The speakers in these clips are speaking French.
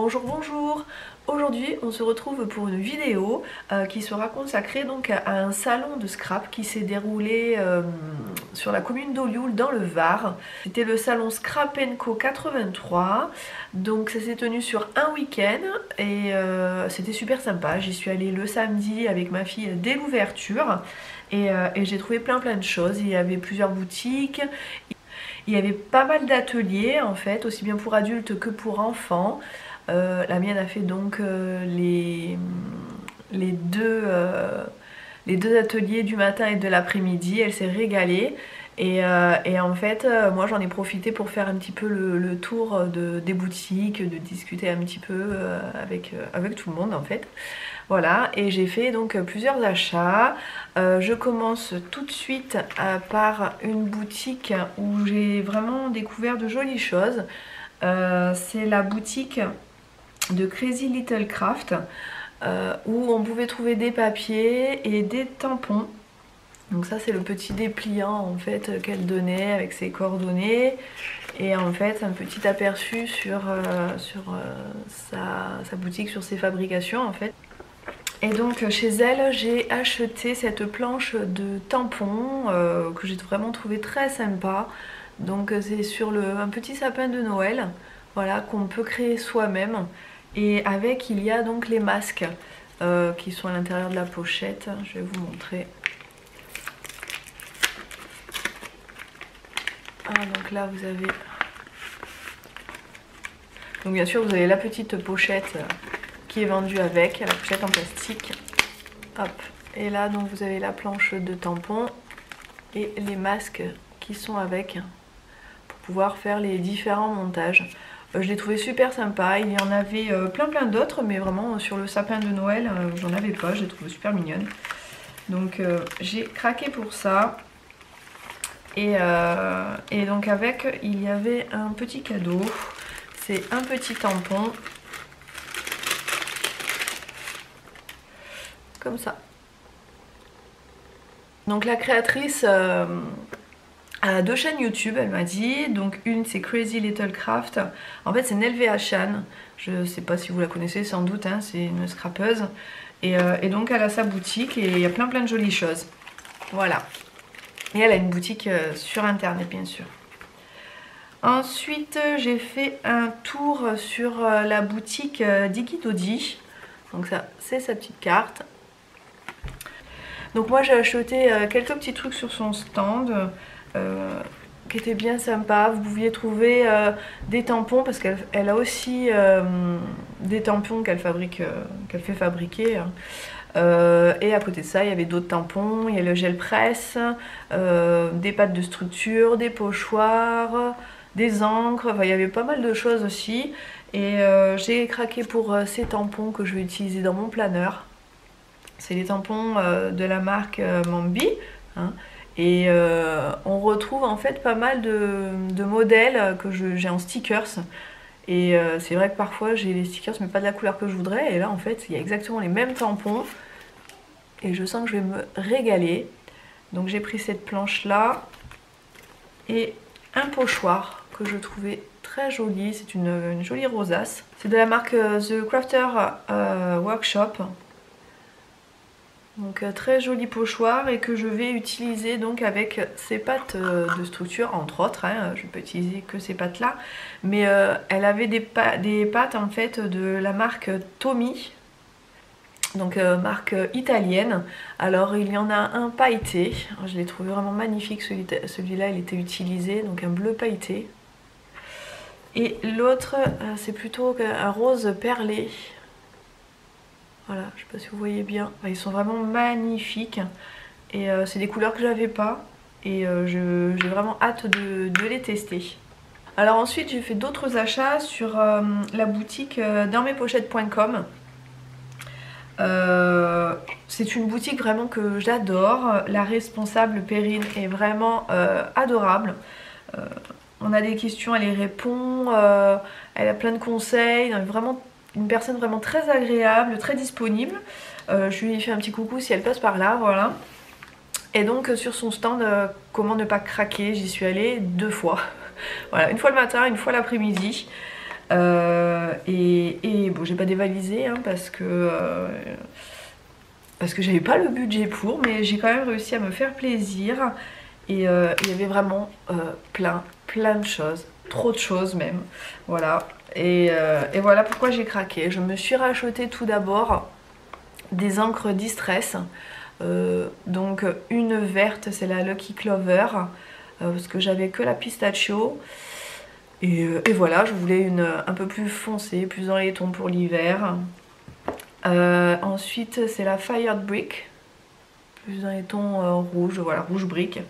Bonjour, bonjour. Aujourd'hui on se retrouve pour une vidéo qui sera consacrée donc à un salon de scrap qui s'est déroulé sur la commune d'Olioul dans le Var. C'était le salon Scrap & Co 83, donc ça s'est tenu sur un week-end et c'était super sympa. J'y suis allée le samedi avec ma fille dès l'ouverture et j'ai trouvé plein de choses. Il y avait plusieurs boutiques. Il y avait pas mal d'ateliers en fait, aussi bien pour adultes que pour enfants. La mienne a fait donc les deux ateliers du matin et de l'après-midi. Elle s'est régalée. Et en fait, moi j'en ai profité pour faire un petit peu le tour des boutiques, de discuter un petit peu avec tout le monde en fait. Voilà, et j'ai fait donc plusieurs achats. Je commence tout de suite par une boutique où j'ai vraiment découvert de jolies choses. C'est la boutique de Crazy Little Craft où on pouvait trouver des papiers et des tampons. Donc ça c'est le petit dépliant en fait qu'elle donnait avec ses coordonnées et en fait un petit aperçu sur sa boutique, sur ses fabrications en fait. Et donc chez elle j'ai acheté cette planche de tampons que j'ai vraiment trouvé très sympa. Donc c'est sur un petit sapin de Noël, voilà, qu'on peut créer soi-même. Et avec il y a donc les masques qui sont à l'intérieur de la pochette. Je vais vous montrer. Donc là vous avez... Donc bien sûr vous avez la petite pochette qui est vendue avec, la pochette en plastique. Hop. Et là donc vous avez la planche de tampons et les masques qui sont avec pour pouvoir faire les différents montages. Je l'ai trouvé super sympa, il y en avait plein d'autres, mais vraiment sur le sapin de Noël, j'en avais pas, je l'ai trouvé super mignonne. Donc j'ai craqué pour ça. Et donc avec, il y avait un petit cadeau, c'est un petit tampon. Comme ça. Donc la créatrice... Elle a deux chaînes YouTube, elle m'a dit. Donc une c'est Crazy Little Craft. En fait c'est Nelvea Chan. Je sais pas si vous la connaissez sans doute, hein, c'est une scrapeuse. Et donc elle a sa boutique et il y a plein de jolies choses. Voilà. Et elle a une boutique sur internet bien sûr. Ensuite j'ai fait un tour sur la boutique d'Iggy Dodi. Donc ça c'est sa petite carte. Donc moi j'ai acheté quelques petits trucs sur son stand. Qui était bien sympa. Vous pouviez trouver des tampons parce qu'elle a aussi des tampons qu'elle fait fabriquer. Et à côté de ça, il y avait d'autres tampons. Il y a le gel presse, des pâtes de structure, des pochoirs, des encres. Enfin, il y avait pas mal de choses aussi. Et j'ai craqué pour ces tampons que je vais utiliser dans mon planeur. C'est les tampons de la marque Mambi. Hein. Et on retrouve en fait pas mal de modèles que j'ai en stickers. Et c'est vrai que parfois j'ai les stickers mais pas de la couleur que je voudrais. Et là en fait il y a exactement les mêmes tampons. Et je sens que je vais me régaler. Donc j'ai pris cette planche là. Et un pochoir que je trouvais très joli. C'est une jolie rosace. C'est de la marque The Crafter Workshop. Donc très joli pochoir et que je vais utiliser donc avec ces pâtes de structure entre autres, hein. Je ne peux utiliser que ces pâtes là, mais elle avait des pâtes en fait de la marque Tommy, donc marque italienne. Alors il y en a un pailleté, je l'ai trouvé vraiment magnifique, celui-là il était utilisé, donc un bleu pailleté. Et l'autre c'est plutôt un rose perlé. Voilà, je sais pas si vous voyez bien, ils sont vraiment magnifiques et c'est des couleurs que j'avais pas et j'ai vraiment hâte de les tester. Alors ensuite j'ai fait d'autres achats sur la boutique dansmespochettes.com. C'est une boutique vraiment que j'adore, la responsable Perrine est vraiment adorable. On a des questions, elle les répond, elle a plein de conseils, vraiment une personne vraiment très agréable, très disponible. Je lui ai fait un petit coucou si elle passe par là, voilà. Et donc sur son stand, comment ne pas craquer, j'y suis allée 2 fois. Voilà, une fois le matin, une fois l'après-midi. Et bon, j'ai pas dévalisé hein, parce que j'avais pas le budget pour, mais j'ai quand même réussi à me faire plaisir. Et il y avait vraiment plein de choses, trop de choses même. Voilà. Et voilà pourquoi j'ai craqué. Je me suis racheté tout d'abord des encres Distress. Donc une verte, c'est la Lucky Clover, parce que j'avais que la pistachio. Et voilà, je voulais une un peu plus foncée, plus dans les tons pour l'hiver. Ensuite, c'est la Fired Brick, plus dans les tons rouges, voilà, rouge brique.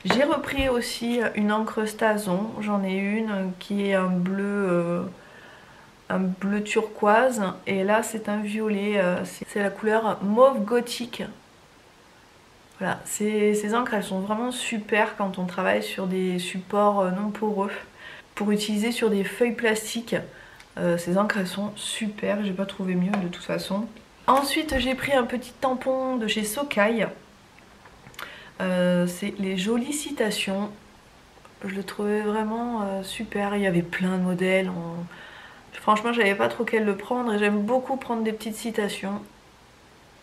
J'ai repris aussi une encre Stason, j'en ai une qui est un bleu turquoise, et là c'est un violet, c'est la couleur mauve gothique. Voilà, ces encres elles sont vraiment super quand on travaille sur des supports non poreux. Pour utiliser sur des feuilles plastiques, ces encres elles sont super, j'ai pas trouvé mieux de toute façon. Ensuite j'ai pris un petit tampon de chez Sokai. C'est les jolies citations. Je le trouvais vraiment super, il y avait plein de modèles. Franchement, j'avais pas trop quel le prendre et j'aime beaucoup prendre des petites citations.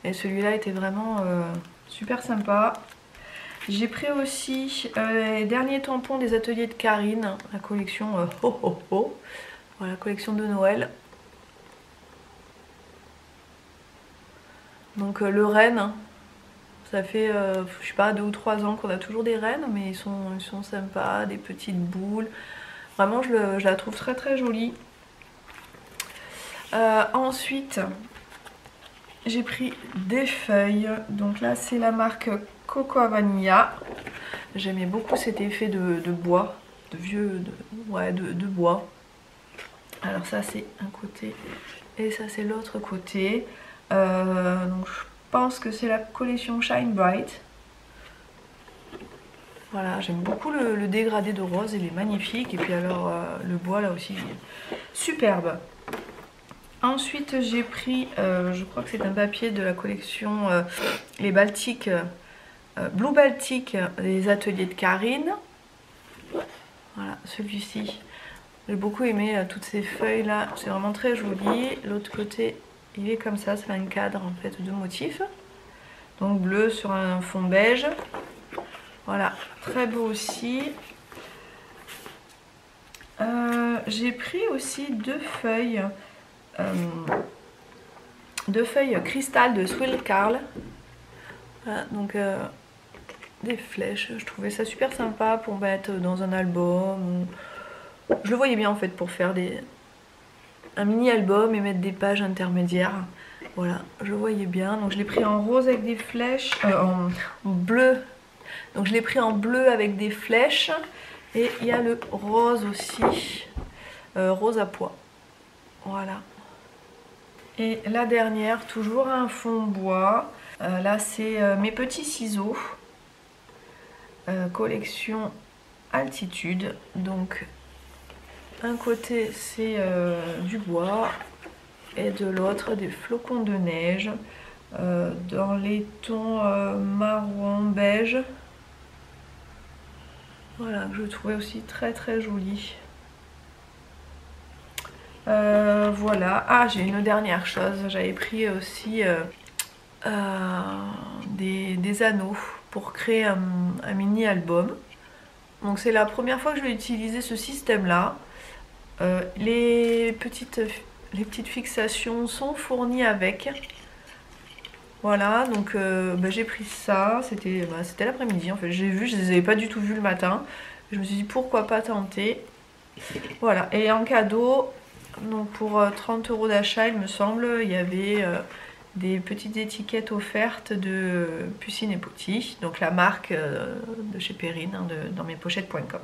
Et celui-là était vraiment super sympa. J'ai pris aussi les derniers tampons des ateliers de Karine, la collection Ho Ho Ho. Voilà, la collection de Noël. Donc le renne, ça fait je sais pas 2 ou 3 ans qu'on a toujours des rennes, mais ils sont sympas, des petites boules. Vraiment je la trouve très jolie. Ensuite j'ai pris des feuilles, donc là c'est la marque Cocoa Vanilla. J'aimais beaucoup cet effet de bois, de bois. Alors ça c'est un côté et ça c'est l'autre côté. Donc je pense que c'est la collection Shine Bright. Voilà, j'aime beaucoup le dégradé de rose, il est magnifique. Et puis alors le bois là aussi, superbe. Ensuite j'ai pris, je crois que c'est un papier de la collection les Baltiques, Blue Baltic des ateliers de Karine. Voilà, celui-ci. J'ai beaucoup aimé toutes ces feuilles là, c'est vraiment très joli. L'autre côté il est comme ça, c'est un cadre en fait de motifs. Donc bleu sur un fond beige. Voilà, très beau aussi. J'ai pris aussi deux feuilles cristal de Swill Carl. Voilà, donc des flèches, je trouvais ça super sympa pour mettre dans un album. Je le voyais bien en fait pour faire un mini album et mettre des pages intermédiaires. Voilà, je le voyais bien. Donc je l'ai pris en rose avec des flèches, en bleu. Donc je l'ai pris en bleu avec des flèches. Et il y a le rose aussi, rose à pois. Voilà. Et la dernière, toujours un fond bois. Là c'est mes petits ciseaux. Collection Altitude. Donc un côté c'est du bois et de l'autre des flocons de neige dans les tons marron beige. Voilà, que je trouvais aussi très joli. Voilà. Ah, j'ai une dernière chose, j'avais pris aussi des anneaux pour créer un mini album. Donc c'est la première fois que je vais utiliser ce système là. Les petites fixations sont fournies avec. Voilà, donc j'ai pris ça, c'était l'après-midi en fait, j'ai vu, je les avais pas du tout vus le matin. Je me suis dit pourquoi pas tenter. Voilà, et en cadeau, donc pour 30 € d'achat il me semble, il y avait des petites étiquettes offertes de Pucine et Pouty, donc la marque de chez Perrine, hein, dans mespochettes.com.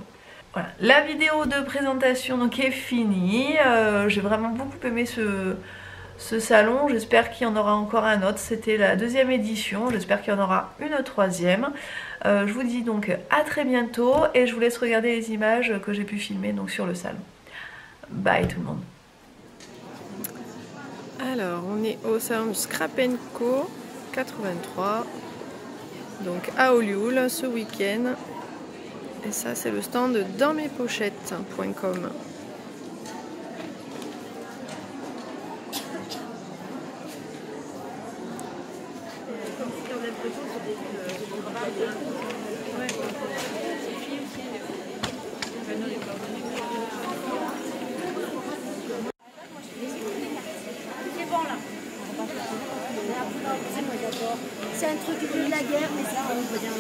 Voilà, la vidéo de présentation donc est finie. J'ai vraiment beaucoup aimé ce salon, j'espère qu'il y en aura encore un autre. C'était la 2e édition, j'espère qu'il y en aura une 3e. Je vous dis donc à très bientôt et je vous laisse regarder les images que j'ai pu filmer donc sur le salon. Bye tout le monde. Alors on est au salon Scrap & Co 83, donc à Olioul ce week-end. Et ça c'est le stand dans mespochettes.com. s'occuper de la guerre, mais ça, on peut dire.